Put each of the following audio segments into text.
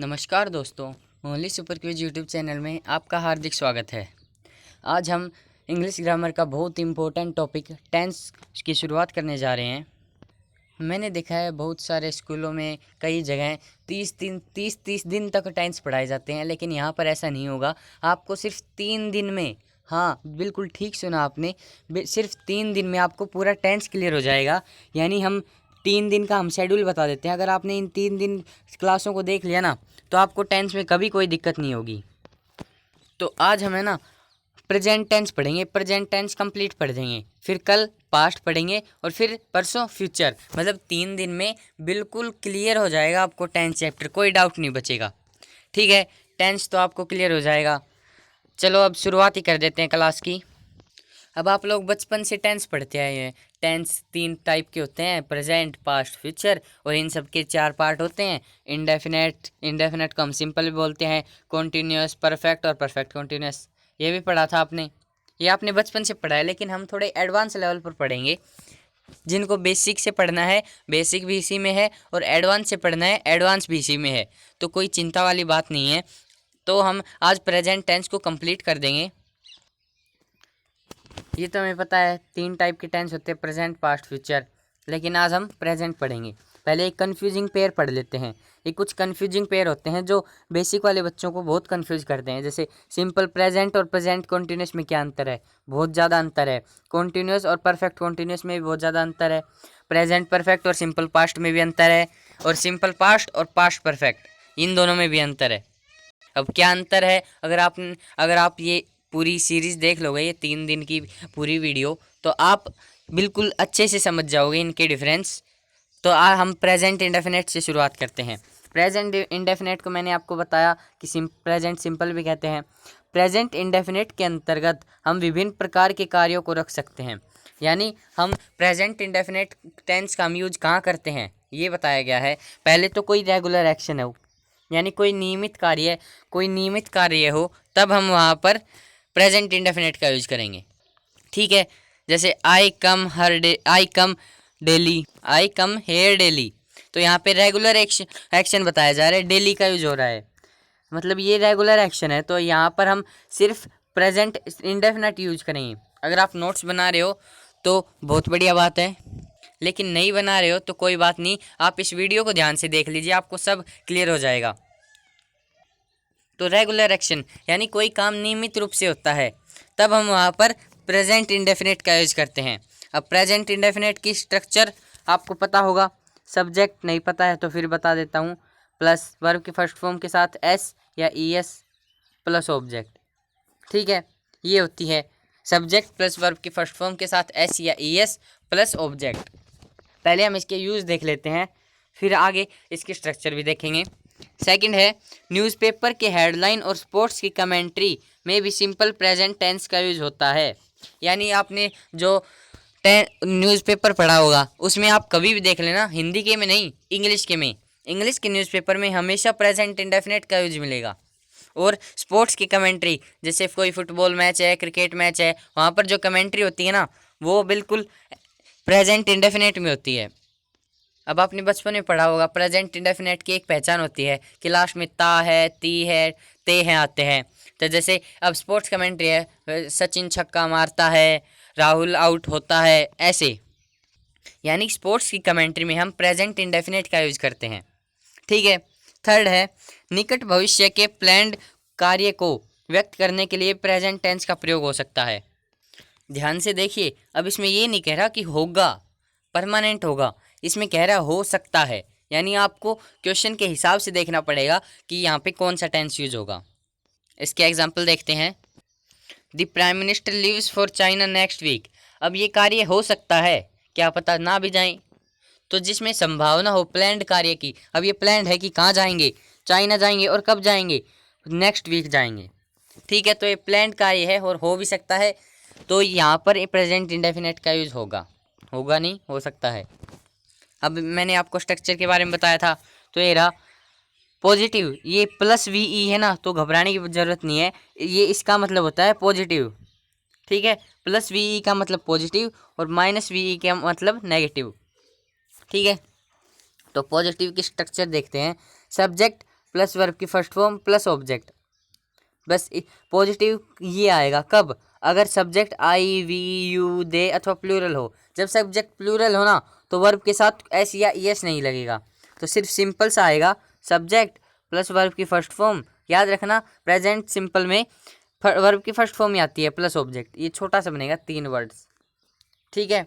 नमस्कार दोस्तों, only super quiz YouTube channel में आपका हार्दिक स्वागत है। आज हम इंग्लिश ग्रामर का बहुत इम्पोर्टेंट टॉपिक टेंस की शुरुआत करने जा रहे हैं। मैंने देखा है बहुत सारे स्कूलों में कई जगह 30 दिन तक टेंस पढ़ाए जाते हैं, लेकिन यहाँ पर ऐसा नहीं होगा। आपको सिर्फ 3 दिन में, हाँ बिल्कुल ठीक सुना आपने, सिर्फ 3 दिन में आपको पूरा टेंस क्लियर हो जाएगा। यानी हम 3 दिन का हम शेड्यूल बता देते हैं। अगर आपने इन 3 दिन क्लासों को देख लिया ना, तो आपको टेंस में कभी कोई दिक्कत नहीं होगी। तो आज हमें ना प्रेजेंट टेंस पढ़ेंगे, प्रेजेंट टेंस कंप्लीट पढ़ देंगे, फिर कल पास्ट पढ़ेंगे और फिर परसों फ्यूचर। मतलब 3 दिन में बिल्कुल क्लियर हो जाएगा आपको टेंस चैप्टर, कोई डाउट नहीं बचेगा। ठीक है, टेंस तो आपको क्लियर हो जाएगा। चलो अब शुरुआत ही कर देते हैं क्लास की। अब आप लोग बचपन से टेंस पढ़ते आए हैं। टेंस 3 टाइप के होते हैं, प्रेजेंट, पास्ट, फ्यूचर, और इन सब के 4 पार्ट होते हैं। इंडेफिनेट, इंडेफिनेट को हम सिंपल भी बोलते हैं, कॉन्टीन्यूअस, परफेक्ट और परफेक्ट कॉन्टीन्यूअस। ये भी पढ़ा था आपने, ये आपने बचपन से पढ़ा है, लेकिन हम थोड़े एडवांस लेवल पर पढ़ेंगे। जिनको बेसिक से पढ़ना है, बेसिक भी इसी में है, और एडवांस से पढ़ना है, एडवांस भी इसी में है। तो कोई चिंता वाली बात नहीं है। तो हम आज प्रेजेंट टेंस को कंप्लीट कर देंगे। ये तो हमें पता है 3 टाइप के टेंस होते हैं, प्रेजेंट, पास्ट, फ्यूचर, लेकिन आज हम प्रेजेंट पढ़ेंगे। पहले एक कन्फ्यूजिंग पेयर पढ़ लेते हैं। ये कुछ कन्फ्यूजिंग पेयर होते हैं जो बेसिक वाले बच्चों को बहुत कन्फ्यूज करते हैं। जैसे सिंपल प्रेजेंट और प्रेजेंट कॉन्टीन्यूस में क्या अंतर है? बहुत ज़्यादा अंतर है। कॉन्टीन्यूस और परफेक्ट कॉन्टीन्यूस में भी बहुत ज़्यादा अंतर है। प्रेजेंट परफेक्ट और सिंपल पास्ट में भी अंतर है, और सिंपल पास्ट और पास्ट परफेक्ट, इन दोनों में भी अंतर है। अब क्या अंतर है? अगर आप ये पूरी सीरीज़ देख लोगे, ये 3 दिन की पूरी वीडियो, तो आप बिल्कुल अच्छे से समझ जाओगे इनके डिफरेंस। तो हम प्रेजेंट इंडेफिनेट से शुरुआत करते हैं। प्रेजेंट इंडेफिनेट को मैंने आपको बताया कि प्रेजेंट सिंपल भी कहते हैं। प्रेजेंट इंडेफिनेट के अंतर्गत हम विभिन्न प्रकार के कार्यों को रख सकते हैं। यानी हम प्रेजेंट इंडेफिनेट टेंस का हम यूज कहाँ करते हैं, ये बताया गया है। पहले तो कोई रेगुलर एक्शन हो, यानी कोई नियमित कार्य हो, तब हम वहाँ पर प्रेजेंट इंडेफिनेट का यूज करेंगे। ठीक है, जैसे I come daily, I come here daily, तो यहाँ पे रेगुलर एक्शन बताया जा रहा है, डेली का यूज हो रहा है, मतलब ये रेगुलर एक्शन है। तो यहाँ पर हम सिर्फ प्रेजेंट इंडेफिनेट यूज करेंगे। अगर आप नोट्स बना रहे हो तो बहुत बढ़िया बात है, लेकिन नहीं बना रहे हो तो कोई बात नहीं, आप इस वीडियो को ध्यान से देख लीजिए, आपको सब क्लियर हो जाएगा। तो रेगुलर एक्शन यानी कोई काम नियमित रूप से होता है, तब हम वहाँ पर प्रेजेंट इंडेफिनेट का यूज करते हैं। अब प्रेजेंट इंडेफिनेट की स्ट्रक्चर आपको पता होगा, सब्जेक्ट नहीं पता है तो फिर बता देता हूँ, प्लस वर्ब के फर्स्ट फॉर्म के साथ एस या ई एस प्लस ऑब्जेक्ट। ठीक है, ये होती है सब्जेक्ट प्लस वर्ब के फर्स्ट फॉर्म के साथ एस या ई एस प्लस ऑब्जेक्ट। पहले हम इसके यूज़ देख लेते हैं, फिर आगे इसकी स्ट्रक्चर भी देखेंगे। सेकंड है, न्यूज़पेपर के हेडलाइन और स्पोर्ट्स की कमेंट्री में भी सिंपल प्रेजेंट टेंस का यूज होता है। यानी आपने जो न्यूज़पेपर पढ़ा होगा उसमें आप कभी भी देख लेना, हिंदी के में नहीं, इंग्लिश के में, इंग्लिश के न्यूज़पेपर में हमेशा प्रेजेंट इंडेफिनेट का यूज मिलेगा। और स्पोर्ट्स की कमेंट्री, जैसे कोई फुटबॉल मैच है, क्रिकेट मैच है, वहाँ पर जो कमेंट्री होती है ना, वो बिल्कुल प्रेजेंट इंडेफिनेट में होती है। अब आपने बचपन में पढ़ा होगा, प्रेजेंट इंडेफिनेट की एक पहचान होती है कि लास्ट में ता है, ती है, ते हैं आते हैं। तो जैसे अब स्पोर्ट्स कमेंट्री है, सचिन छक्का मारता है, राहुल आउट होता है, ऐसे। यानी स्पोर्ट्स की कमेंट्री में हम प्रेजेंट इंडेफिनेट का यूज करते हैं। ठीक है, थर्ड है, निकट भविष्य के प्लान्ड कार्य को व्यक्त करने के लिए प्रेजेंट टेंस का प्रयोग हो सकता है। ध्यान से देखिए, अब इसमें ये नहीं कह रहा कि होगा, परमानेंट होगा, इसमें कह रहा हो सकता है। यानी आपको क्वेश्चन के हिसाब से देखना पड़ेगा कि यहाँ पे कौन सा टेंस यूज होगा। इसके एग्जाम्पल देखते हैं। The prime minister leaves for China next week. अब ये कार्य हो सकता है, क्या पता ना भी जाएं। तो जिसमें संभावना हो प्लान्ड कार्य की, अब ये प्लान्ड है कि कहाँ जाएंगे, चाइना जाएंगे, और कब जाएंगे, नेक्स्ट वीक जाएंगे। ठीक है, तो ये प्लान्ड कार्य है और हो भी सकता है, तो यहाँ पर प्रेजेंट इंडेफिनेट का यूज होगा, होगा नहीं, हो सकता है। अब मैंने आपको स्ट्रक्चर के बारे में बताया था, तो ये रहा पॉजिटिव, ये प्लस वी ई है ना, तो घबराने की ज़रूरत नहीं है, ये इसका मतलब होता है पॉजिटिव। ठीक है, प्लस वी ई का मतलब पॉजिटिव और माइनस वी ई का मतलब नेगेटिव। ठीक है, तो पॉजिटिव की स्ट्रक्चर देखते हैं। सब्जेक्ट प्लस वर्ब की फर्स्ट फॉर्म प्लस ऑब्जेक्ट। बस पॉजिटिव ये आएगा कब, अगर सब्जेक्ट आई, वी, यू, दे अथवा प्लूरल हो। जब सब्जेक्ट प्लूरल हो ना तो वर्ब के साथ एस या ईएस नहीं लगेगा, तो सिर्फ सिंपल सा आएगा सब्जेक्ट प्लस वर्ब की फर्स्ट फॉर्म। याद रखना प्रेजेंट सिंपल में वर्ब की फर्स्ट फॉर्म ही आती है प्लस ऑब्जेक्ट। ये छोटा सा बनेगा 3 वर्ड्स, ठीक है।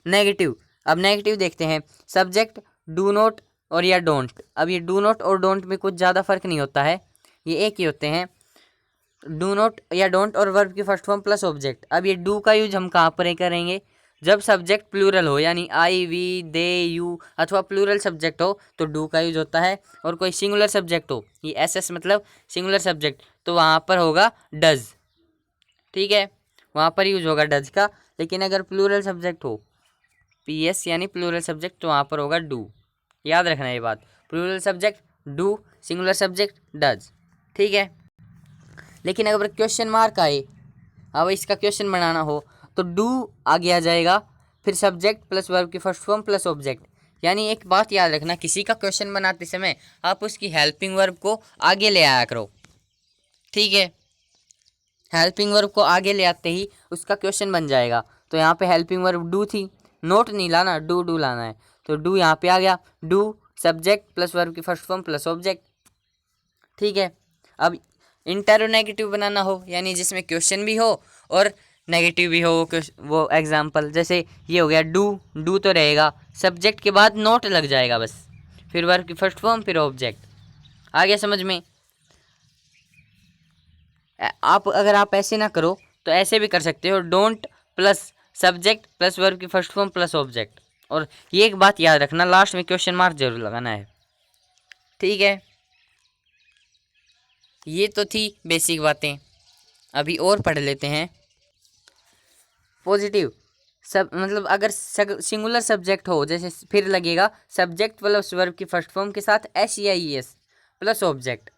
नेगेटिव, अब नेगेटिव देखते हैं। सब्जेक्ट डू नॉट और या डोंट। अब ये डू नॉट और डोंट में कुछ ज़्यादा फर्क नहीं होता है, ये एक ही होते हैं। डू नॉट या डोंट और वर्ब की फर्स्ट फॉर्म प्लस ऑब्जेक्ट। अब ये डू का यूज हम कहाँ पर करेंगे, जब सब्जेक्ट प्लूरल हो, यानी आई, वी, दे, यू अथवा प्लूरल सब्जेक्ट हो तो डू का यूज होता है। और कोई सिंगुलर सब्जेक्ट हो, ये एस मतलब सिंगुलर सब्जेक्ट, तो वहाँ पर होगा डज, ठीक है, वहाँ पर यूज होगा डज का। लेकिन अगर प्लूरल सब्जेक्ट हो, पी एस यानी प्लूरल सब्जेक्ट, तो वहाँ पर होगा डू। याद रखना ये बात, plural subject do, singular subject does, ठीक है। लेकिन अगर क्वेश्चन मार्क आए, अब इसका क्वेश्चन बनाना हो तो डू आगे आ जाएगा, फिर सब्जेक्ट प्लस वर्ब की फर्स्ट फॉर्म प्लस ऑब्जेक्ट। यानी एक बात याद रखना, किसी का क्वेश्चन बनाते समय आप उसकी हेल्पिंग वर्ब को आगे ले आया करो, ठीक है। हेल्पिंग वर्ब को आगे ले आते ही उसका क्वेश्चन बन जाएगा। तो यहाँ पे हेल्पिंग वर्ब डू थी, नोट नहीं लाना, डू लाना है, तो डू यहाँ पे आ गया। डू सब्जेक्ट प्लस वर्ब की फर्स्ट फॉर्म प्लस ऑब्जेक्ट, ठीक है। अब इंटरोनेगेटिव बनाना हो, यानी जिसमें क्वेश्चन भी हो और नेगेटिव भी हो, वो एग्जाम्पल जैसे ये हो गया डू तो रहेगा, सब्जेक्ट के बाद नोट लग जाएगा बस, फिर वर्ब की फर्स्ट फॉर्म फिर ऑब्जेक्ट। आ गया समझ में। आप अगर आप ऐसे ना करो तो ऐसे भी कर सकते हो, don't plus subject plus verb की फर्स्ट फॉर्म प्लस ऑब्जेक्ट। और ये एक बात याद रखना, लास्ट में क्वेश्चन मार्क जरूर लगाना है, ठीक है। ये तो थी बेसिक बातें, अभी और पढ़ लेते हैं। पॉजिटिव सब मतलब अगर सिंगुलर सब्जेक्ट हो, जैसे फिर लगेगा सब्जेक्ट प्लस वर्ब की फर्स्ट फॉर्म के साथ एस या ई एस प्लस ऑब्जेक्ट।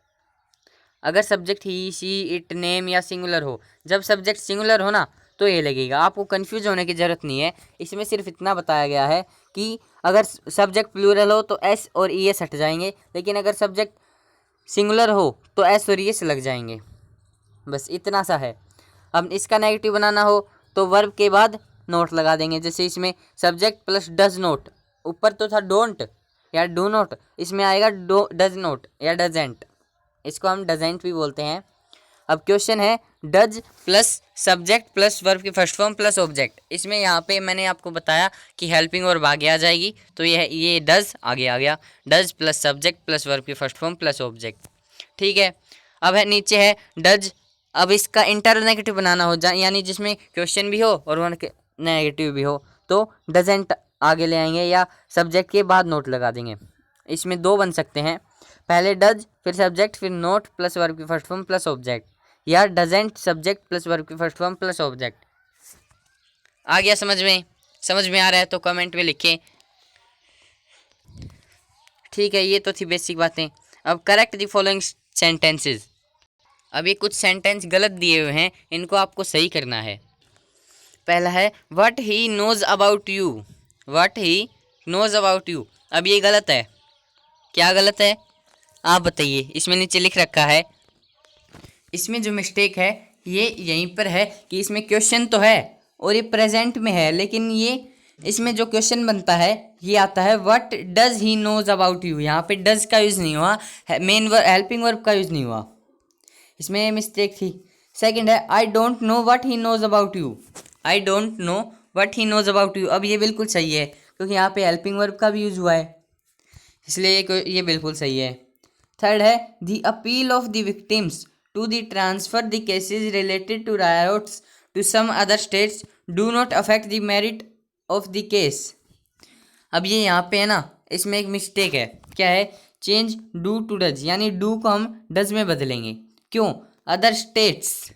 अगर subject he, she, it, name या सिंगुलर हो, जब सब्जेक्ट सिंगुलर हो ना तो ये लगेगा। आपको कंफ्यूज होने की ज़रूरत नहीं है, इसमें सिर्फ इतना बताया गया है कि अगर सब्जेक्ट प्लूरल हो तो एस और ई एस हट जाएंगे, लेकिन अगर सब्जेक्ट सिंगुलर हो तो एस और ई एस लग जाएंगे, बस इतना सा है। अब इसका नेगेटिव बनाना हो तो वर्ब के बाद नोट लगा देंगे, जैसे इसमें सब्जेक्ट प्लस डज नोट, ऊपर तो था डोंट या डू नोट, इसमें आएगा डज नोट या डजेंट, इसको हम डजेंट भी बोलते हैं। अब क्वेश्चन है does plus subject plus verb की फर्स्ट फॉर्म प्लस ऑब्जेक्ट। इसमें यहाँ पे मैंने आपको बताया कि हेल्पिंग वर्ब आगे आ जाएगी, तो ये डज आगे आ गया, does plus subject plus verb की फर्स्ट फॉर्म प्लस ऑब्जेक्ट, ठीक है। अब है नीचे है डज। अब इसका इंटरनेगेटिव बनाना हो यानी जिसमें क्वेश्चन भी हो और वन नेगेटिव भी हो, तो डजेंट आगे ले आएंगे या सब्जेक्ट के बाद नोट लगा देंगे। इसमें दो बन सकते हैं, पहले डज फिर सब्जेक्ट फिर नोट प्लस वर्ब की फर्स्ट फॉर्म प्लस ऑब्जेक्ट, या डजेंट सब्जेक्ट प्लस वर्ब की फर्स्ट फॉर्म प्लस ऑब्जेक्ट। आ गया समझ में? समझ में आ रहा है तो कमेंट में लिखें, ठीक है। ये तो थी बेसिक बातें। अब करेक्ट द फॉलोइंग सेंटेंसेस। अब ये कुछ सेंटेंस गलत दिए हुए हैं, इनको आपको सही करना है। पहला है what he knows about you, what he knows about you. अब ये गलत है, क्या गलत है आप बताइए। इसमें नीचे लिख रखा है, इसमें जो मिस्टेक है ये यहीं पर है कि इसमें क्वेश्चन तो है और ये प्रेजेंट में है, लेकिन ये इसमें जो क्वेश्चन बनता है ये आता है what does he knows about you. यहाँ पे डज का यूज़ नहीं हुआ, मेन वर्ब हेल्पिंग वर्ब का यूज़ नहीं हुआ, इसमें ये मिस्टेक थी। सेकंड है I don't know what he knows about you, I don't know what he knows about you. अब ये बिल्कुल सही है क्योंकि यहाँ पे हेल्पिंग वर्ब का भी यूज़ हुआ है, इसलिए ये बिल्कुल सही है। थर्ड है the appeal of the victims to the transfer the cases related to riots to some other states do not affect the merit of the case. अब ये यहाँ पे है ना, इसमें एक मिस्टेक है, क्या है, चेंज डू टू डज, यानी डू को हम डज में बदलेंगे। क्यों? अदर स्टेट्स,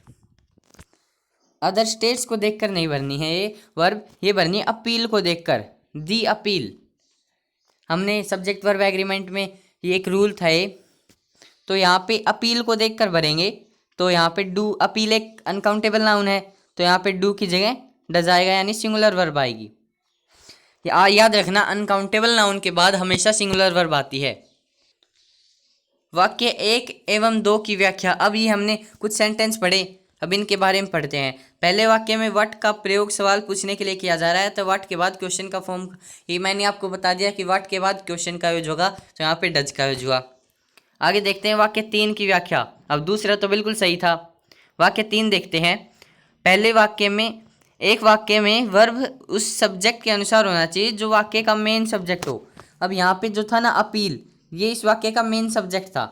अदर स्टेट्स को देखकर नहीं भरनी है ये वर्ब, ये भरनी है अपील को देखकर, दी अपील। हमने सब्जेक्ट वर्ब एग्रीमेंट में ये एक रूल था ये, तो यहाँ पे अपील को देखकर भरेंगे। तो यहाँ पे डू, अपील एक अनकाउंटेबल नाउन है, तो यहाँ पे डू की जगह डज आएगा, यानी सिंगुलर वर्ब आएगी। याद रखना अनकाउंटेबल नाउन के बाद हमेशा सिंगुलर वर्ब आती है। वाक्य 1 एवं 2 की व्याख्या। अब ये हमने कुछ सेंटेंस पढ़े, अब इनके बारे में पढ़ते हैं। पहले वाक्य में व्हाट का प्रयोग सवाल पूछने के लिए किया जा रहा है, तो व्हाट के बाद क्वेश्चन का फॉर्म, ये मैंने आपको बता दिया कि व्हाट के बाद क्वेश्चन का यूज होगा, तो यहाँ पे डज का यूज हुआ। आगे देखते हैं वाक्य 3 की व्याख्या। अब दूसरा तो बिल्कुल सही था। वाक्य 3 देखते हैं। पहले वाक्य में, एक वाक्य में वर्ब उस सब्जेक्ट के अनुसार होना चाहिए जो वाक्य का मेन सब्जेक्ट हो। अब यहाँ पे जो था ना अपील, ये इस वाक्य का मेन सब्जेक्ट था,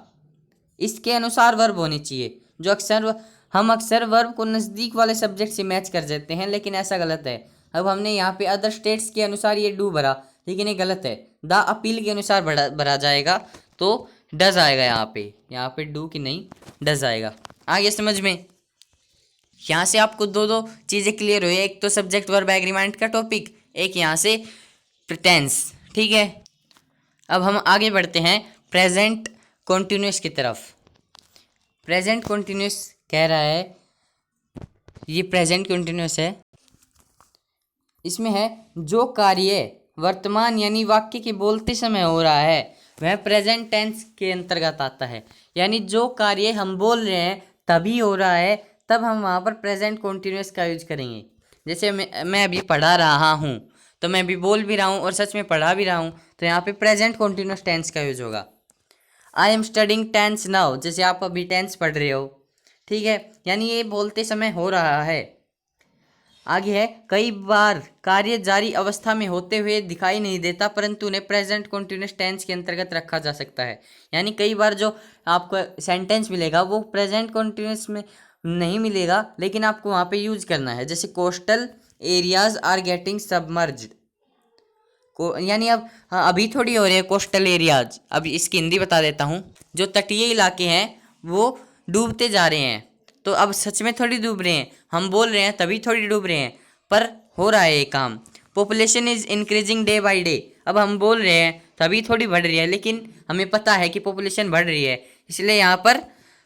इसके अनुसार वर्ब होनी चाहिए। जो हम अक्सर वर्ब को नज़दीक वाले सब्जेक्ट से मैच कर देते हैं, लेकिन ऐसा गलत है। अब हमने यहाँ पे अदर स्टेट्स के अनुसार ये डू भरा, लेकिन ये गलत है। द अपील के अनुसार भरा जाएगा, तो डज आएगा यहाँ पे डू की नहीं डज आएगा। आगे समझ में, यहाँ से आपको दो चीज़ें क्लियर हुई, एक तो सब्जेक्ट वर्ब एग्रीमेंट का टॉपिक, एक यहाँ से टेंस। ठीक है, अब हम आगे बढ़ते हैं प्रेजेंट कॉन्टिन्यूस की तरफ। प्रेजेंट कॉन्टिन्यूस कह रहा है, ये प्रेजेंट कॉन्टिन्यूस है, इसमें है जो कार्य वर्तमान यानी वाक्य के बोलते समय हो रहा है वह प्रेजेंट टेंस के अंतर्गत आता है। यानी जो कार्य हम बोल रहे हैं तभी हो रहा है, तब हम वहाँ पर प्रेजेंट कॉन्टिन्यूस का यूज करेंगे। जैसे मैं अभी पढ़ा रहा हूँ, तो मैं अभी बोल भी रहा हूँ और सच में पढ़ा भी रहा हूँ, तो यहाँ पे प्रेजेंट कॉन्टिन्यूस टेंस का यूज होगा। I am studying tense now, जैसे आप अभी टेंस पढ़ रहे हो। ठीक है, यानी ये बोलते समय हो रहा है। आगे है, कई बार कार्य जारी अवस्था में होते हुए दिखाई नहीं देता, परंतु उन्हें प्रेजेंट कॉन्टिन्यूस टेंस के अंतर्गत रखा जा सकता है। यानी कई बार जो आपको सेंटेंस मिलेगा वो प्रेजेंट कॉन्टिन्यूस में नहीं मिलेगा, लेकिन आपको वहाँ पे यूज करना है। जैसे coastal areas are getting submerged, यानी अब हाँ, अभी थोड़ी हो रही है कोस्टल एरियाज। अब इसकी हिंदी बता देता हूँ, जो तटीय इलाके हैं वो डूबते जा रहे हैं, तो अब सच में थोड़ी डूब रहे हैं, हम बोल रहे हैं तभी थोड़ी डूब रहे हैं, पर हो रहा है ये काम। Population is increasing day by day, अब हम बोल रहे हैं तभी थोड़ी बढ़ रही है, लेकिन हमें पता है कि पॉपुलेशन बढ़ रही है, इसलिए यहाँ पर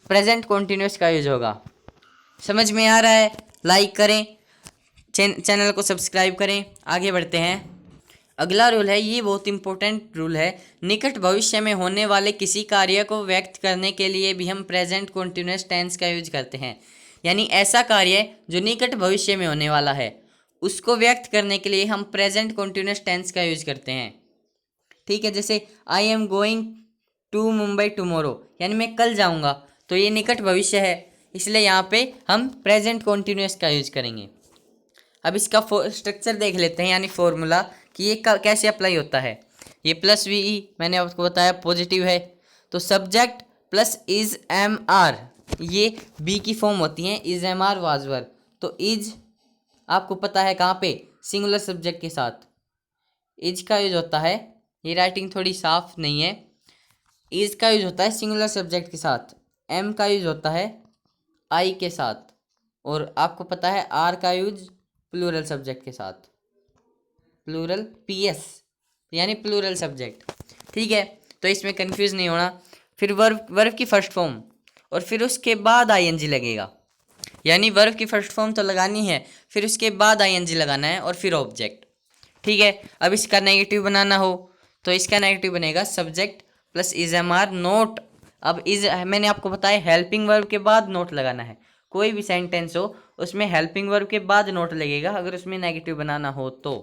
प्रेजेंट कॉन्टिन्यूस का यूज होगा। समझ में आ रहा है? लाइक करें, चैनल को सब्सक्राइब करें। आगे बढ़ते हैं। अगला रूल है, ये बहुत इंपॉर्टेंट रूल है, निकट भविष्य में होने वाले किसी कार्य को व्यक्त करने के लिए भी हम प्रेजेंट कॉन्टिन्यूस टेंस का यूज करते हैं। यानी ऐसा कार्य जो निकट भविष्य में होने वाला है उसको व्यक्त करने के लिए हम प्रेजेंट कॉन्टिन्यूस टेंस का यूज करते हैं। ठीक है, जैसे I am going to Mumbai tomorrow, यानी मैं कल जाऊंगा, तो ये निकट भविष्य है, इसलिए यहाँ पे हम प्रेजेंट कॉन्टिन्यूस का यूज करेंगे। अब इसका स्ट्रक्चर देख लेते हैं, यानी फॉर्मूला कि ये कैसे अप्लाई होता है। ये प्लस वी ई मैंने आपको बताया पॉजिटिव है, तो subject plus is am are, ये बी की फॉर्म होती है, is am are was were. तो इज आपको पता है कहाँ पे, सिंगुलर सब्जेक्ट के साथ इज का यूज होता है। ये राइटिंग थोड़ी साफ नहीं है, इज का यूज होता है सिंगुलर सब्जेक्ट के साथ, एम का यूज होता है आई के साथ, और आपको पता है आर का यूज प्लूरल सब्जेक्ट के साथ, प्लूरल पीएस यानी प्लूरल सब्जेक्ट। ठीक है, तो इसमें कंफ्यूज नहीं होना। फिर वर्ब की फर्स्ट फॉर्म और फिर उसके बाद आईएनजी लगेगा, यानी वर्ब की फर्स्ट फॉर्म तो लगानी है, फिर उसके बाद आईएनजी लगाना है और फिर ऑब्जेक्ट। ठीक है, अब इसका नेगेटिव बनाना हो तो इसका नेगेटिव बनेगा subject plus is am are not. अब इज मैंने आपको बताया हेल्पिंग वर्ब के बाद नोट लगाना है, कोई भी सेंटेंस हो उसमें हेल्पिंग वर्ब के बाद नोट लगेगा, अगर उसमें नेगेटिव बनाना हो तो।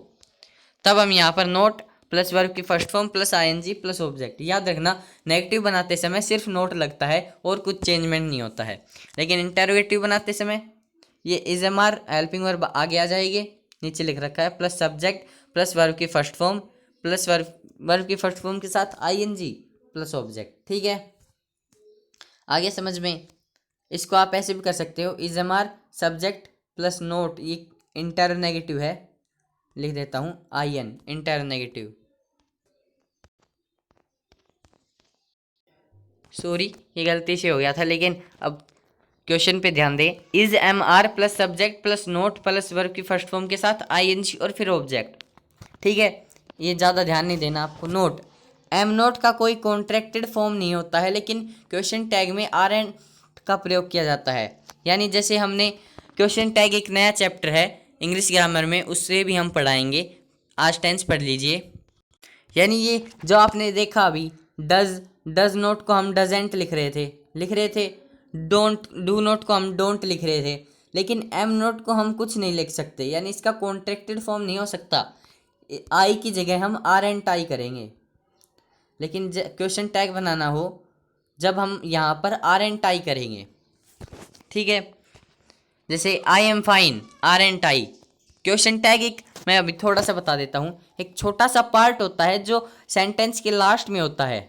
तब हम यहाँ पर नोट प्लस वर्ब की first form plus ING plus object. याद रखना, नेगेटिव बनाते समय सिर्फ नोट लगता है और कुछ चेंजमेंट नहीं होता है, लेकिन इंटरोगेटिव बनाते समय ये is am are helping verb आगे आ जाएगी, नीचे लिख रखा है प्लस सब्जेक्ट प्लस वर्ब की फर्स्ट फॉर्म प्लस वर्ब की फर्स्ट फॉर्म के साथ आईएनजी प्लस ऑब्जेक्ट। ठीक है, आगे समझ में। इसको आप ऐसे भी कर सकते हो, is am are subject plus not, ये इंटर नेगेटिव है, लिख देता हूँ I N inter negative, sorry ये गलती से हो गया था, लेकिन अब क्वेश्चन पे ध्यान दें। Is am are plus subject plus not plus verb की फर्स्ट फॉर्म के साथ आईएनजी और फिर ऑब्जेक्ट। ठीक है, ये ज़्यादा ध्यान नहीं देना आपको। नोट एम नोट का कोई कॉन्ट्रैक्टेड फॉर्म नहीं होता है, लेकिन क्वेश्चन टैग में आर एन का प्रयोग किया जाता है। यानी जैसे हमने क्वेश्चन टैग एक नया चैप्टर है इंग्लिश ग्रामर में, उससे भी हम पढ़ाएंगे, आज टेंस पढ़ लीजिए। यानी ये जो आपने देखा अभी डज नोट को हम डजेंट लिख रहे थे। डोंट डू नोट को हम डोंट लिख रहे थे, लेकिन एम नोट को हम कुछ नहीं लिख सकते, यानी इसका कॉन्ट्रैक्टेड फॉर्म नहीं हो सकता। आई की जगह हम आर एंड टाई करेंगे, लेकिन क्वेश्चन टैग बनाना हो जब हम यहाँ पर आर एंड टाई करेंगे। ठीक है, जैसे I am fine, aren't I. Question tag एक, मैं अभी थोड़ा सा बता देता हूँ, एक छोटा सा पार्ट होता है जो सेंटेंस के लास्ट में होता है।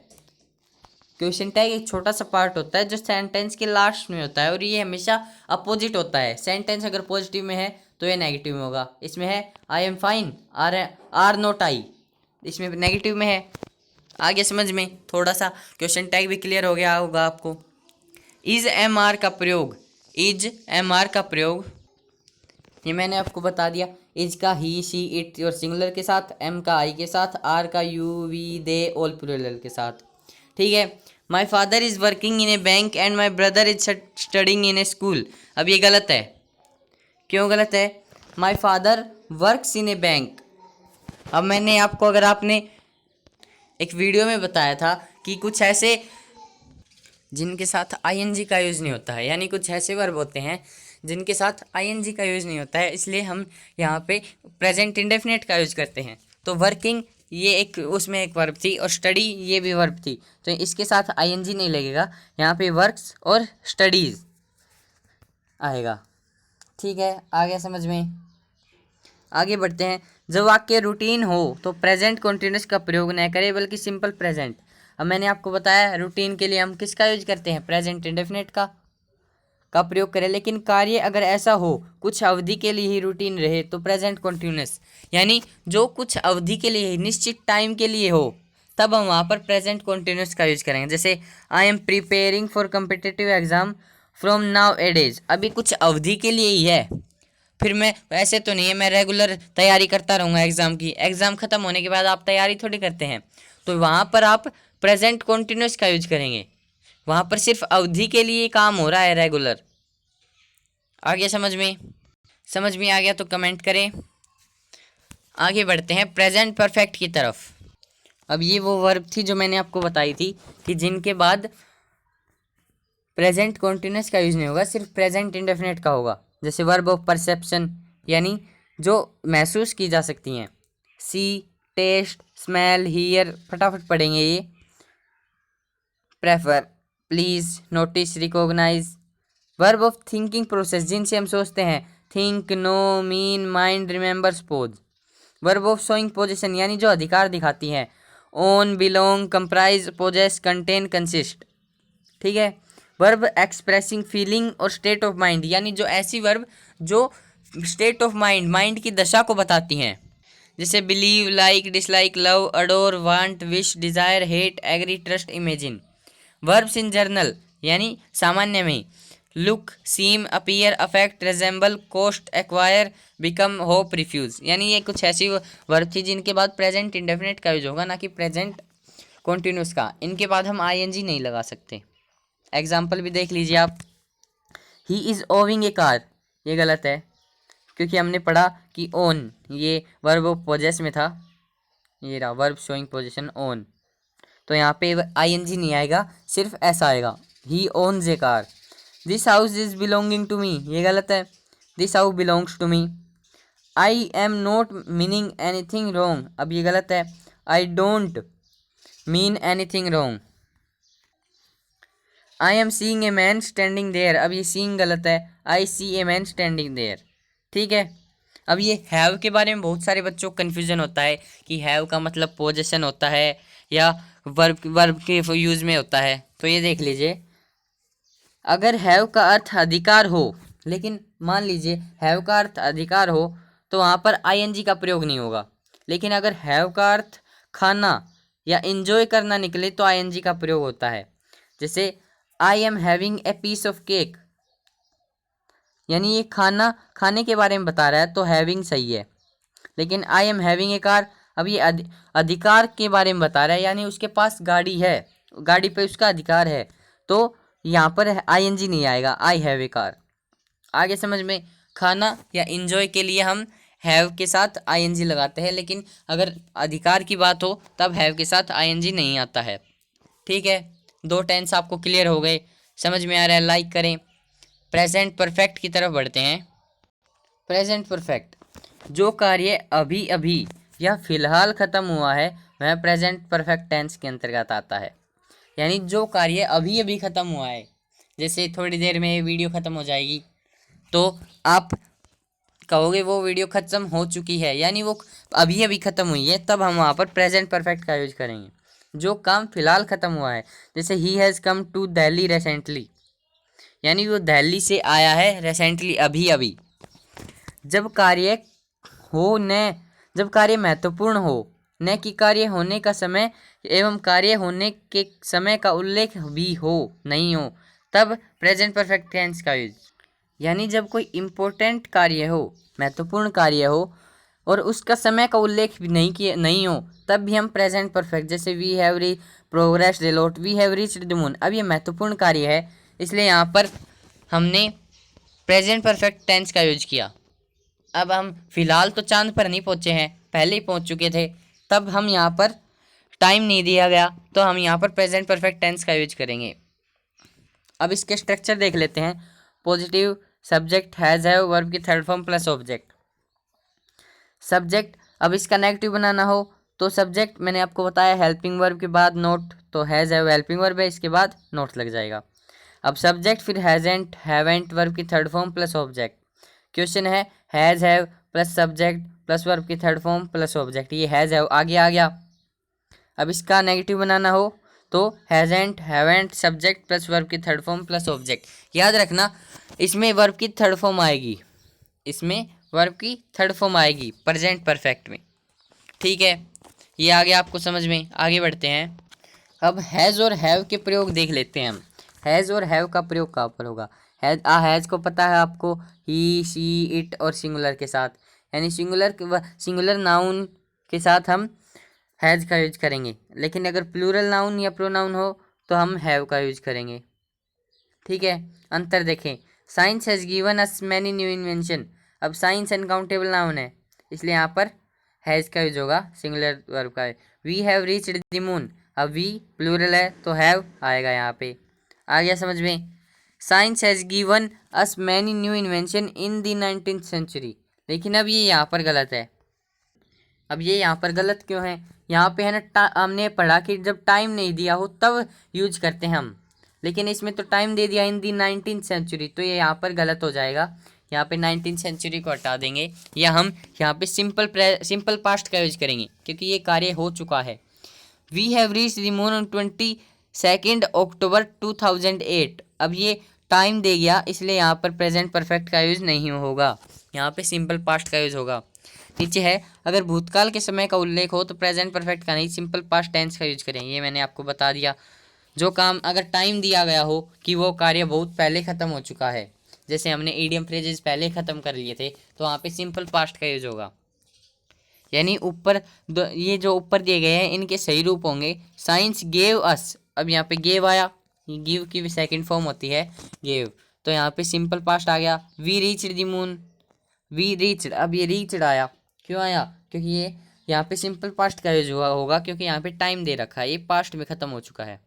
क्वेश्चन टैग एक छोटा सा पार्ट होता है जो सेंटेंस के लास्ट में होता है, और ये हमेशा अपोजिट होता है। सेंटेंस अगर पॉजिटिव में है तो ये नेगेटिव में होगा। इसमें है I am fine, are not I, इसमें नेगेटिव में है। आगे समझ में थोड़ा सा क्वेश्चन टैग भी क्लियर हो गया होगा आपको। इज एम आर का प्रयोग, इज एम आर का प्रयोग ये मैंने आपको बता दिया। इज का ही शी इट और सिंगुलर के साथ, एम का आई के साथ, आर का you we they all plural के साथ। ठीक है, my father is working in a bank and my brother is studying in a school. अब ये गलत है। क्यों गलत है? My father works in a bank. अब मैंने आपको, अगर आपने एक वीडियो में बताया था कि कुछ ऐसे जिनके साथ आईएनजी का यूज़ नहीं होता है, यानी कुछ ऐसे वर्ब होते हैं जिनके साथ आईएनजी का यूज़ नहीं होता है, इसलिए हम यहाँ पे प्रेजेंट इंडेफिनिट का यूज़ करते हैं। तो वर्किंग ये एक, उसमें एक वर्ब थी, और स्टडी ये भी वर्ब थी, तो इसके साथ आईएनजी नहीं लगेगा, यहाँ पे वर्क्स और स्टडीज़ आएगा। ठीक है, आ गया समझ में? आगे बढ़ते हैं। जब वाक्य रूटीन हो तो प्रेजेंट कॉन्टिन्यूस का प्रयोग न करें, बल्कि सिंपल प्रेजेंट। अब मैंने आपको बताया रूटीन के लिए हम किसका यूज करते हैं? प्रेजेंट इंडेफिनिट का प्रयोग करें। लेकिन कार्य अगर ऐसा हो कुछ अवधि के लिए ही रूटीन रहे तो प्रेजेंट कॉन्टिन्यूस, यानी जो कुछ अवधि के लिए, निश्चित टाइम के लिए हो, तब हम वहाँ पर प्रेजेंट कॉन्टिन्यूस का यूज करेंगे। जैसे I am preparing for competitive exam from now A days. अभी कुछ अवधि के लिए ही है, फिर मैं ऐसे तो नहीं है मैं रेगुलर तैयारी करता रहूँगा एग्ज़ाम की। एग्ज़ाम ख़त्म होने के बाद आप तैयारी थोड़ी करते हैं, तो वहाँ पर आप प्रेजेंट कॉन्टिन्यूस का यूज करेंगे। वहाँ पर सिर्फ अवधि के लिए काम हो रहा है रेगुलर। आगे समझ में आ गया तो कमेंट करें। आगे बढ़ते हैं प्रेजेंट परफेक्ट की तरफ। अब ये वो वर्ब थी जो मैंने आपको बताई थी कि जिनके बाद प्रेजेंट कॉन्टिन्यूस का यूज नहीं होगा, सिर्फ प्रेजेंट इंडेफिनिट का होगा। जैसे वर्ब ऑफ परसेप्शन, यानी जो महसूस की जा सकती हैं। सी, टेस्ट, स्मेल, हियर, फटाफट पढ़ेंगे ये। Prefer, please, notice, recognise. Verb of thinking process, जिनसे हम सोचते हैं। Think, know, mean, mind, remember, suppose. Verb of showing position, यानी जो अधिकार दिखाती हैं। Own, belong, comprise, possess, contain, consist. ठीक है। वर्ब एक्सप्रेसिंग फीलिंग और स्टेट ऑफ माइंड, यानी जो ऐसी वर्ब जो स्टेट ऑफ माइंड, माइंड की दशा को बताती हैं। जैसे believe, like, dislike, love, adore, want, wish, desire, hate, agree, trust, imagine. Verbs in general, यानी सामान्य में। Look, seem, appear, affect, resemble, cost, acquire, become, hope, refuse. यानी ये कुछ ऐसी वर्ब थी जिनके बाद प्रेजेंट इंडेफिनिट का यूज होगा, ना कि प्रेजेंट कॉन्टिन्यूस का। इनके बाद हम आईएनजी नहीं लगा सकते। एग्जाम्पल भी देख लीजिए आप। He is owing A car, ये गलत है, क्योंकि हमने पढ़ा कि ओन ये वर्ब ऑफ पोजेस में था। ये रहा वर्ब शोइंग पोजीशन ओन, तो यहाँ पे आईएनजी नहीं आएगा, सिर्फ ऐसा आएगा। He owns a car. This house is belonging to me, ये गलत है। This house belongs to me. I am not meaning anything wrong, अब ये गलत है। I don't mean anything wrong. I am seeing a man standing there, अब ये seeing गलत है। I see a man standing there. ठीक है। अब ये हैव के बारे में बहुत सारे बच्चों को कन्फ्यूजन होता है कि हैव का मतलब पोजेशन होता है या वर्ब के यूज़ में होता है। तो ये देख लीजिए, अगर हैव का अर्थ अधिकार हो, लेकिन मान लीजिए हैव का अर्थ अधिकार हो तो वहाँ पर आईएनजी का प्रयोग नहीं होगा। लेकिन अगर हैव का अर्थ खाना या एंजॉय करना निकले तो आईएनजी का प्रयोग होता है। जैसे I am having a piece of cake, यानी ये खाने के बारे में बता रहा है तो हैविंग सही है। लेकिन आई एम हैविंग ए कार, अब ये अधिकार के बारे में बता रहा है, यानी उसके पास गाड़ी है, गाड़ी पे उसका अधिकार है, तो यहाँ पर आईएनजी नहीं आएगा। I have a car. आगे समझ में? खाना या इंजॉय के लिए हम हैव के साथ आईएनजी लगाते हैं, लेकिन अगर अधिकार की बात हो तब हैव के साथ आईएनजी नहीं आता है। ठीक है, दो टेंस आपको क्लियर हो गए, समझ में आ रहा है, लाइक करें। प्रेजेंट परफेक्ट की तरफ बढ़ते हैं। प्रेजेंट परफेक्ट, जो कार्य अभी अभी या फिलहाल खत्म हुआ है वह प्रेजेंट परफेक्ट टेंस के अंतर्गत आता है। यानी जो कार्य अभी अभी खत्म हुआ है, जैसे थोड़ी देर में वीडियो खत्म हो जाएगी तो आप कहोगे वो वीडियो खत्म हो चुकी है, यानी वो अभी अभी खत्म हुई है, तब हम वहाँ पर प्रेजेंट परफेक्ट का यूज करेंगे। जो काम फिलहाल खत्म हुआ है, जैसे he has come to Delhi recently, यानी वो दिल्ली से आया है रिसेंटली, अभी अभी। जब कार्य हो न जब कार्य महत्वपूर्ण हो, न कि कार्य होने का समय एवं कार्य होने के समय का उल्लेख भी हो नहीं हो, तब प्रेजेंट परफेक्ट टेंस का यूज। यानी जब कोई इम्पोर्टेंट कार्य हो, महत्वपूर्ण कार्य हो और उसका समय का उल्लेख भी नहीं हो, तब भी हम प्रेजेंट परफेक्ट, जैसे we have progressed a lot, we have reached the moon. अब ये महत्वपूर्ण कार्य है, इसलिए यहाँ पर हमने प्रेजेंट परफेक्ट टेंस का यूज किया। अब हम फिलहाल तो चांद पर नहीं पहुँचे हैं, पहले ही पहुँच चुके थे, तब हम यहाँ पर टाइम नहीं दिया गया तो हम यहाँ पर प्रेजेंट परफेक्ट टेंस का यूज करेंगे। अब इसके स्ट्रक्चर देख लेते हैं। Positive subject has have verb की third form plus object. Subject, अब इसका नेगेटिव बनाना हो तो सब्जेक्ट मैंने आपको बताया हेल्पिंग वर्ब के बाद नोट, तो हैज़ हैव हेल्पिंग वर्ब है, इसके बाद नोट लग जाएगा। अब सब्जेक्ट फिर हैजेंट हैवेंट वर्ब की third form plus object. Question है has have plus subject plus verb की थर्ड फॉर्म प्लस ऑब्जेक्ट, ये हैज़ हैव आगे आ गया। अब इसका नेगेटिव बनाना हो तो hasn't haven't subject plus verb की थर्ड फॉर्म प्लस ऑब्जेक्ट। याद रखना इसमें वर्ब की थर्ड फॉर्म आएगी, इसमें वर्ब की थर्ड फॉर्म आएगी प्रेजेंट परफेक्ट में, ठीक है। ये आगे आपको समझ में, आगे बढ़ते हैं। अब हैज़ और हैव के प्रयोग देख लेते हैं हम। हैज़ और हैव का प्रयोग कहाँ पर होगा? हैज़ को पता है आपको, ही शी इट और सिंगुलर के साथ, यानी सिंगुलर नाउन के साथ हम हैज़ का यूज करेंगे, लेकिन अगर प्लूरल नाउन या प्रोनाउन हो तो हम हैव का यूज करेंगे, ठीक है। अंतर देखें, science has given us many new invention. अब साइंस अनकाउंटेबल नाउन है, इसलिए यहाँ पर हैज़ का यूज होगा, सिंगुलर वर्ब का है। We have reached the moon, अब वी प्लूरल है तो हैव आएगा यहाँ पे, आ गया समझ में। Science has given us many new invention in the 19th century, लेकिन अब ये यहाँ पर गलत है। अब ये यहाँ पर गलत क्यों है? यहाँ पे है ना, हमने पढ़ा कि जब टाइम नहीं दिया हो तब यूज करते हैं हम, लेकिन इसमें तो टाइम दे दिया इन दी 19th सेंचुरी, तो ये यहाँ पर गलत हो जाएगा। यहाँ पे 19th सेंचुरी को हटा देंगे, या हम यहाँ पे सिंपल पास्ट का यूज करेंगे क्योंकि ये कार्य हो चुका है। We have reach the moon on 22 October 2008। अब ये टाइम दे गया, इसलिए यहाँ पर प्रेजेंट परफेक्ट का यूज नहीं होगा, यहाँ पे सिंपल पास्ट का यूज होगा। नीचे है, अगर भूतकाल के समय का उल्लेख हो तो प्रेजेंट परफेक्ट का नहीं, सिंपल पास्ट टेंस का यूज करें, ये मैंने आपको बता दिया। जो काम अगर टाइम दिया गया हो कि वो कार्य बहुत पहले ख़त्म हो चुका है, जैसे हमने ईडियम फ्रेजेस पहले ख़त्म कर लिए थे, तो वहाँ पे सिंपल पास्ट का यूज होगा। यानी ऊपर ये जो ऊपर दिए गए हैं इनके सही रूप होंगे, साइंस गेव अस, अब यहाँ पे गेव आया, गिव की भी सेकेंड फॉर्म होती है गेव, तो यहाँ पे सिंपल पास्ट आ गया। We reached the moon, we reached, अब ये रीच्ड आया, क्यों आया? क्योंकि ये यहाँ पे सिंपल पास्ट का यूज हुआ होगा, क्योंकि यहाँ पे टाइम दे रखा है, ये पास्ट में ख़त्म हो चुका है।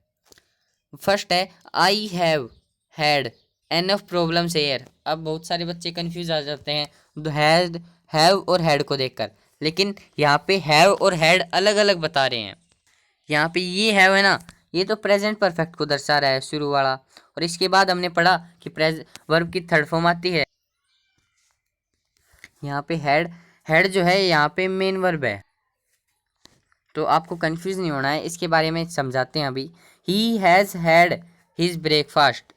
फर्स्ट है I have had enough problems air. अब बहुत सारे बच्चे कंफ्यूज आ जाते हैं हैव और हैड को देखकर, लेकिन यहाँ पे हैव और हैड अलग अलग बता रहे हैं। यहाँ पे ये हैव है ना, ये तो प्रेजेंट परफेक्ट को दर्शा रहा है शुरू वाला, और इसके बाद हमने पढ़ा कि वर्ब की थर्ड फॉर्म आती है। यहाँ पे हैड जो है यहाँ पे मेन वर्ब है, तो आपको कंफ्यूज नहीं होना है, इसके बारे में समझाते हैं अभी। He has had his breakfast.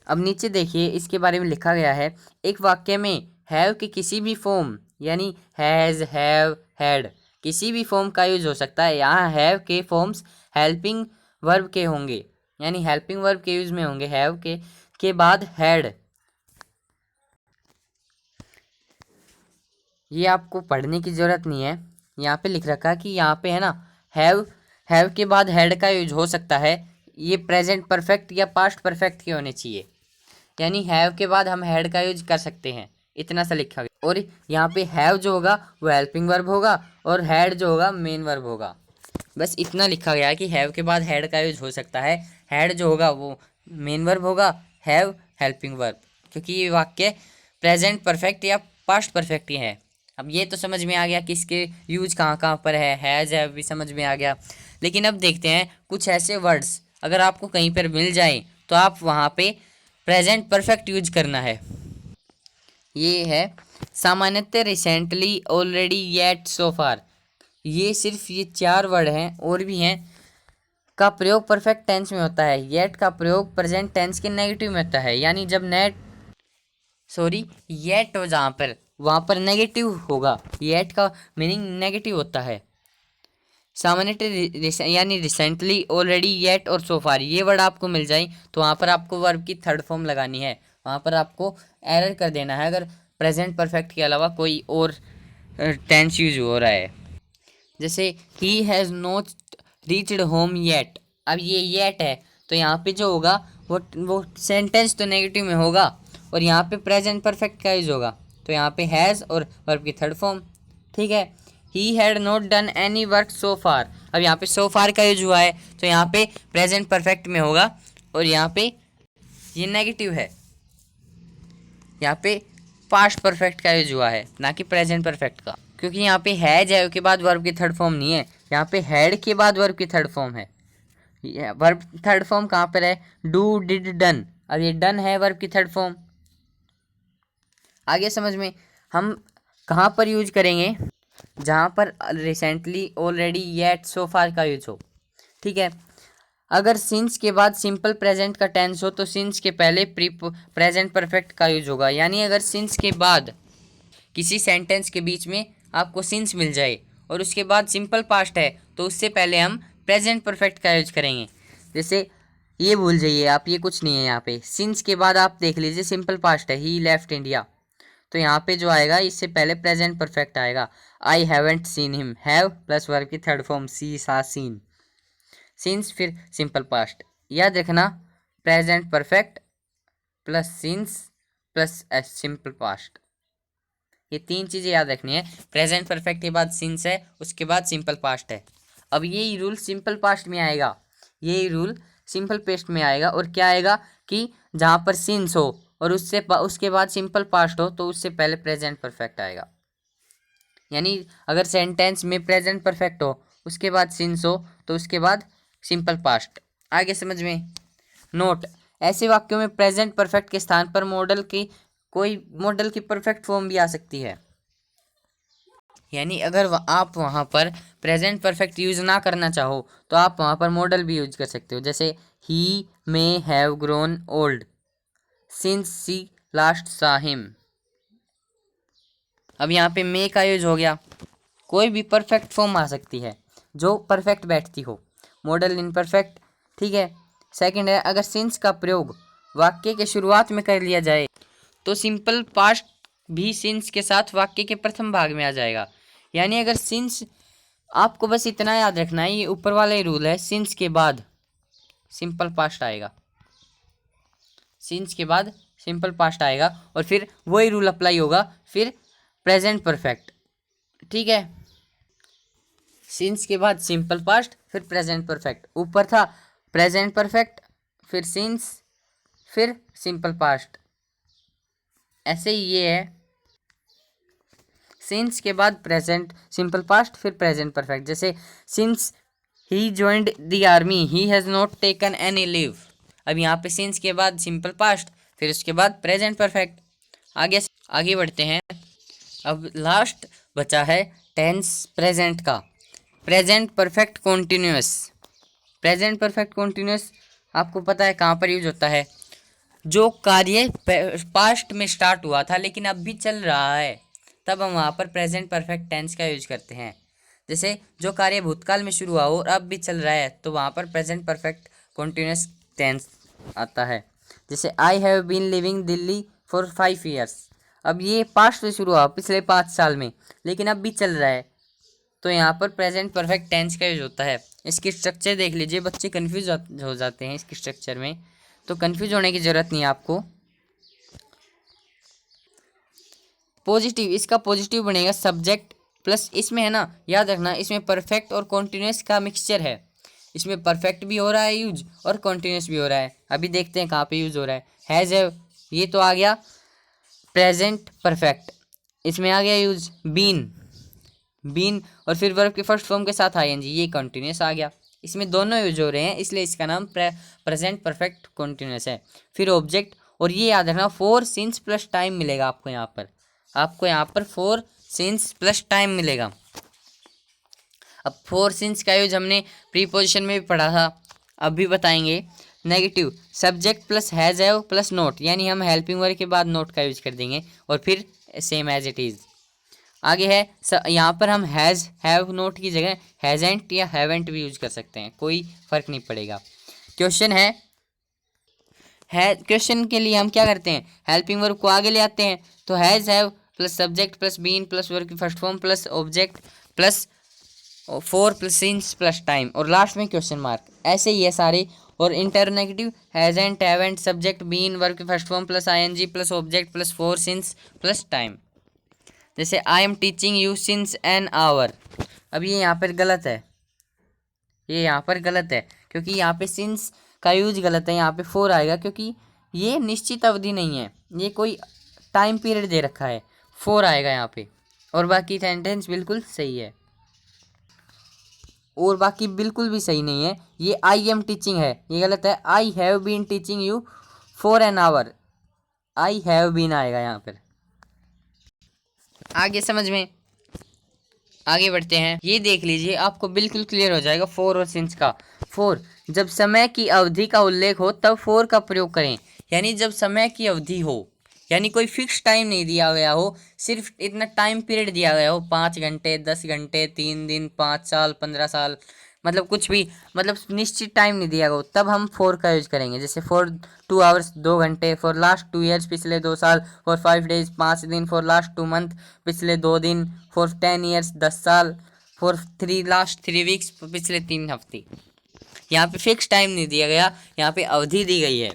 अब नीचे देखिए, इसके बारे में लिखा गया है, एक वाक्य में हैव की किसी भी फॉर्म, यानी हैज़ हैव हैड, किसी भी फॉर्म का यूज हो सकता है। यहाँ हैव के फॉर्म्स हेल्पिंग वर्ब के होंगे, यानी हेल्पिंग वर्ब के यूज में होंगे हैव के बाद हैड। ये आपको पढ़ने की ज़रूरत नहीं है, यहाँ पे लिख रखा है कि यहाँ पे है ना, हैव के बाद हैड का यूज हो सकता है, ये प्रेजेंट परफेक्ट या पास्ट परफेक्ट के होने चाहिए, यानी हैव के बाद हम हैड का यूज कर सकते हैं, इतना सा लिखा गया। और यहाँ पे हैव जो होगा वो हेल्पिंग वर्ब होगा और हैड जो होगा मेन वर्ब होगा। बस इतना लिखा गया है कि हैव के बाद हैड का यूज हो सकता है। हैड जो होगा वो मेन वर्ब होगा, हैव हेल्पिंग वर्ब, क्योंकि ये वाक्य प्रेजेंट परफेक्ट या पास्ट परफेक्ट ही है। अब ये तो समझ में आ गया कि इसके यूज कहाँ कहाँ पर है, हैज़ हैव भी समझ में आ गया। लेकिन अब देखते हैं कुछ ऐसे वर्ड्स अगर आपको कहीं पर मिल जाए तो आप वहाँ पे प्रेजेंट परफेक्ट यूज करना है। ये है सामान्यतः, रिसेंटली, ऑलरेडी, येट, सो फार। ये सिर्फ ये 4 वर्ड हैं, और भी हैं, का प्रयोग परफेक्ट टेंस में होता है। येट का प्रयोग प्रेजेंट टेंस के नेगेटिव में होता है, यानी जब येट हो जहाँ पर वहाँ पर नेगेटिव होगा। येट का मीनिंग नेगेटिव होता है। सामान्यतः यानी रिसेंटली, ऑलरेडी, येट और सो फार ये वर्ड आपको मिल जाए तो वहाँ पर आपको वर्ब की थर्ड फॉर्म लगानी है। वहाँ पर आपको एरर कर देना है अगर प्रेजेंट परफेक्ट के अलावा कोई और टेंस यूज हो रहा है। जैसे he has not reached home yet. अब ये येट है तो यहाँ पे जो होगा वो सेंटेंस तो नेगेटिव में होगा, और यहाँ पे प्रेजेंट परफेक्ट का यूज होगा, तो यहाँ पे हैज़ और वर्ब की थर्ड फॉर्म। ठीक है। He had not done any work so far. अब यहाँ पे सो फार का यूज हुआ है तो यहाँ पे प्रेजेंट परफेक्ट में होगा, और यहाँ पे ये नेगेटिव है, यहाँ पे पास्ट परफेक्ट का यूज हुआ है ना कि प्रेजेंट परफेक्ट का, क्योंकि यहाँ पे हैज है के बाद वर्ब की थर्ड फॉर्म नहीं है, यहाँ पे हैड के बाद वर्ब की थर्ड फॉर्म है। वर्ब थर्ड फॉर्म कहाँ पर है? Do, did, done. अब ये डन है वर्ब की थर्ड फॉर्म। आगे समझ में, हम कहाँ पर यूज करेंगे? जहाँ पर रिसेंटली, ऑलरेडी, येट, सो फार का यूज हो। ठीक है। अगर सिंस के बाद सिंपल प्रेजेंट का टेंस हो तो सिंस के पहले प्रेजेंट परफेक्ट का यूज होगा। यानी अगर सिंस के बाद किसी सेंटेंस के बीच में आपको सिंस मिल जाए और उसके बाद सिंपल पास्ट है तो उससे पहले हम प्रेजेंट परफेक्ट का यूज करेंगे। जैसे ये भूल जाइए आप, ये कुछ नहीं है यहाँ पे। सिंस के बाद आप देख लीजिए सिंपल पास्ट है, ही लेफ्ट इंडिया, तो यहाँ पे जो आएगा इससे पहले प्रेजेंट परफेक्ट आएगा। I haven't seen him, have plus verb की थर्ड फॉर्म सी, सा, सीन, सिंस फिर सिंपल पास्ट। याद रखना, present perfect plus since plus simple past, ये 3 चीज़ें याद रखनी है। प्रेजेंट परफेक्ट के बाद सिंस है, उसके बाद सिंपल पास्ट है। अब यही रूल सिंपल पास्ट में आएगा, यही रूल सिंपल पास्ट में आएगा। और क्या आएगा कि जहाँ पर सिंस हो और उसके बाद सिंपल पास्ट हो तो उससे पहले प्रेजेंट परफेक्ट आएगा। यानी अगर सेंटेंस में प्रेजेंट परफेक्ट हो, उसके बाद सिंस हो, तो उसके बाद सिंपल पास्ट। आगे समझ में। नोट, ऐसे वाक्यों में प्रेजेंट परफेक्ट के स्थान पर कोई मॉडल की परफेक्ट फॉर्म भी आ सकती है। यानी अगर आप वहाँ पर प्रेजेंट परफेक्ट यूज ना करना चाहो तो आप वहाँ पर मॉडल भी यूज कर सकते हो। जैसे he may have grown old since she last saw him. अब यहाँ पे मे का यूज हो गया। कोई भी परफेक्ट फॉर्म आ सकती है जो परफेक्ट बैठती हो, मॉडल इन परफेक्ट। ठीक है। सेकंड है, अगर सिंस का प्रयोग वाक्य के शुरुआत में कर लिया जाए तो सिंपल पास्ट भी सिंस के साथ वाक्य के प्रथम भाग में आ जाएगा। यानी अगर सिंस, आपको बस इतना याद रखना है, ये ऊपर वाला ही रूल है, सिंस के बाद सिंपल पास्ट आएगा, सिंस के बाद सिंपल पास्ट आएगा, और फिर वही रूल अप्लाई होगा फिर प्रेजेंट परफेक्ट। ठीक है। सिंस के बाद सिंपल पास्ट फिर प्रेजेंट परफेक्ट। ऊपर था प्रेजेंट परफेक्ट फिर सिंस फिर सिंपल पास्ट, ऐसे ही ये है, सिंस के बाद प्रेजेंट सिंपल पास्ट फिर प्रेजेंट परफेक्ट। जैसे since he joined the army he has not taken any leave. अब यहाँ पे सिंस के बाद सिंपल पास्ट फिर उसके बाद प्रेजेंट परफेक्ट। आगे बढ़ते हैं। अब लास्ट बचा है टेंस प्रेजेंट का, present perfect continuous. Present perfect continuous आपको पता है कहाँ पर यूज होता है? जो कार्य पास्ट में स्टार्ट हुआ था लेकिन अब भी चल रहा है, तब हम वहाँ पर प्रेजेंट परफेक्ट टेंस का यूज करते हैं। जैसे जो कार्य भूतकाल में शुरू हुआ हो और अब भी चल रहा है तो वहाँ पर प्रेजेंट परफेक्ट कॉन्टिन्यूस टेंस आता है। जैसे I have been living Delhi for 5 years। अब ये पास्ट में शुरू हुआ पिछले 5 साल में, लेकिन अब भी चल रहा है, तो यहाँ पर प्रेजेंट परफेक्ट टेंस का यूज होता है। इसकी स्ट्रक्चर देख लीजिए, बच्चे कन्फ्यूज हो जाते हैं इसकी स्ट्रक्चर में, तो कन्फ्यूज होने की ज़रूरत नहीं है आपको। पॉजिटिव, इसका पॉजिटिव बनेगा सब्जेक्ट प्लस इसमें है ना, याद रखना इसमें परफेक्ट और कॉन्टिन्यूस का मिक्सचर है। इसमें परफेक्ट भी हो रहा है यूज और कॉन्टिन्यूस भी हो रहा है। अभी देखते हैं कहाँ पे यूज हो रहा है। हैज़ हैव, ये तो आ गया प्रेजेंट परफेक्ट। इसमें आ गया यूज बीन, बीन और फिर वर्ब के फर्स्ट फॉर्म के साथ आईएनजी, ये कॉन्टिन्यूस आ गया। इसमें दोनों यूज हो रहे हैं, इसलिए इसका नाम प्रेजेंट परफेक्ट कॉन्टिन्यूस है। फिर ऑब्जेक्ट, और ये याद रखना फोर सिंस प्लस टाइम मिलेगा आपको यहाँ पर, आपको यहाँ पर फोर सिंस प्लस टाइम मिलेगा। अब फोर सिंस का यूज हमने प्रीपोजिशन में भी पढ़ा था, अब भी बताएंगे। Negative, subject plus has have plus note, यानी हम हेल्पिंग वर्ब के बाद नोट का यूज कर देंगे और फिर सेम एज इट इज़। आगे है यहाँ पर हम हैज़ हैव नोट की जगह हैजेंट या हैवेंट भी यूज कर सकते हैं, कोई फर्क नहीं पड़ेगा। क्वेश्चन है क्वेश्चन के लिए हम क्या करते हैं, हेल्पिंग वर्ब को आगे ले आते हैं। तो has have plus subject plus been plus verb की first form plus object plus for plus since plus time और लास्ट में क्वेश्चन मार्क, ऐसे ही है सारे। और interrogative hasn't haven't subject been verb की first form plus ING plus object plus for since plus time. जैसे I am teaching you since an hour, अब ये यहाँ पर गलत है, ये यहाँ पर गलत है क्योंकि यहाँ पे सिंस का यूज गलत है, यहाँ पे फोर आएगा क्योंकि ये निश्चित अवधि नहीं है, ये कोई टाइम पीरियड दे रखा है, फोर आएगा यहाँ पे। और बाकी सेंटेंस बिल्कुल सही है, और बाकी बिल्कुल भी सही नहीं है। ये आई एम टीचिंग है, ये गलत है। I have been teaching you for an hour, I have been आएगा यहाँ पर। आगे समझ में, आगे बढ़ते हैं। ये देख लीजिए आपको बिल्कुल क्लियर हो जाएगा फोर और सिंस का। फोर, जब समय की अवधि का उल्लेख हो तब फोर का प्रयोग करें, यानी जब समय की अवधि हो, यानी कोई फिक्स टाइम नहीं दिया गया हो, सिर्फ इतना टाइम पीरियड दिया गया हो 5 घंटे 10 घंटे 3 दिन 5 साल 15 साल, मतलब कुछ भी, मतलब निश्चित टाइम नहीं दिया गया हो, तब हम फोर का यूज करेंगे। जैसे फॉर 2 आवर्स 2 घंटे, फॉर लास्ट 2 ईयर्स पिछले 2 साल, फॉर 5 डेज 5 दिन, फॉर लास्ट 2 मंथ पिछले 2 दिन, फॉर 10 ईयर्स 10 साल, फॉर लास्ट 3 वीक्स पिछले 3 हफ्ते। यहाँ पे फिक्स टाइम नहीं दिया गया, यहाँ पे अवधि दी गई है।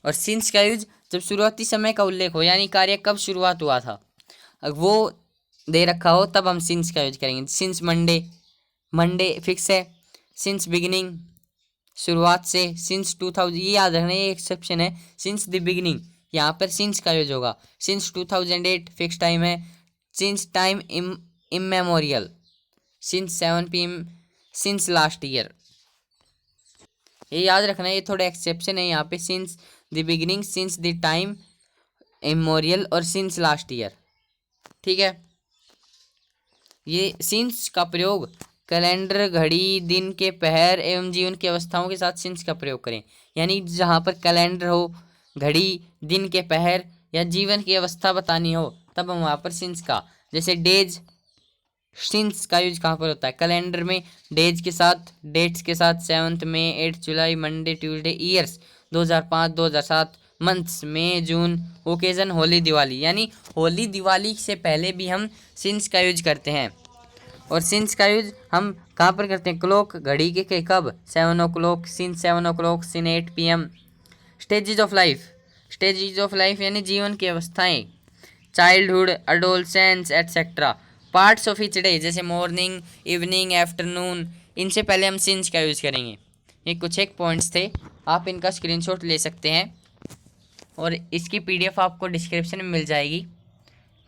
और सिंस का यूज जब शुरुआती समय का उल्लेख हो, यानी कार्य कब शुरुआत हुआ था अगर वो दे रखा हो, तब हम सिंस का यूज करेंगे। सिंस मंडे, मंडे फिक्स है। सिंस बिगिनिंग, शुरुआत से। सिंस 2000, ये याद रखना ये एक्सेप्शन है, सिंस द बिगिनिंग, यहाँ पर सिंस का यूज होगा। सिंस 2008 फिक्स टाइम है। Since time immemorial, since 7 PM, since last year, ये याद रखना ये थोड़े एक्सेप्शन है यहाँ पे। Since the beginning, since the time immemorial और सिंस लास्ट ईयर, ठीक है। ये सिंस का प्रयोग कैलेंडर, घड़ी, दिन के पहर एवं जीवन की अवस्थाओं के साथ सिंस का प्रयोग करें, यानी जहाँ पर कैलेंडर हो, घड़ी, दिन के पहर या जीवन की अवस्था बतानी हो, तब हम वहाँ पर सिंस का, जैसे डेज, सिंस का यूज कहाँ पर होता है, कैलेंडर में डेज के साथ, डेट्स के साथ, 7 मई 8 जुलाई मंडे ट्यूसडे, ईयर्स 2005 2007, मंथ्स मई जून, ओकेजन होली दिवाली, यानी होली दिवाली से पहले भी हम सिंस का यूज करते हैं। और सिंस का यूज हम कहाँ पर करते हैं, क्लॉक, घड़ी के कब, 7 o'clock, since 7 o'clock, since 8 PM। Stages of life, stages of life यानी जीवन की अवस्थाएं, childhood, adolescence etcetera. Parts of each day, जैसे मॉर्निंग, इवनिंग, आफ्टरनून, इनसे पहले हम सिंस का यूज़ करेंगे। ये कुछ एक पॉइंट्स थे, आप इनका स्क्रीनशॉट ले सकते हैं और इसकी PDF आपको डिस्क्रिप्शन में मिल जाएगी।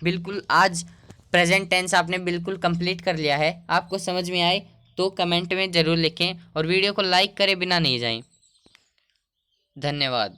बिल्कुल आज प्रेजेंट टेंस आपने बिल्कुल कंप्लीट कर लिया है। आपको समझ में आए तो कमेंट में ज़रूर लिखें और वीडियो को लाइक करे बिना नहीं जाएं। धन्यवाद।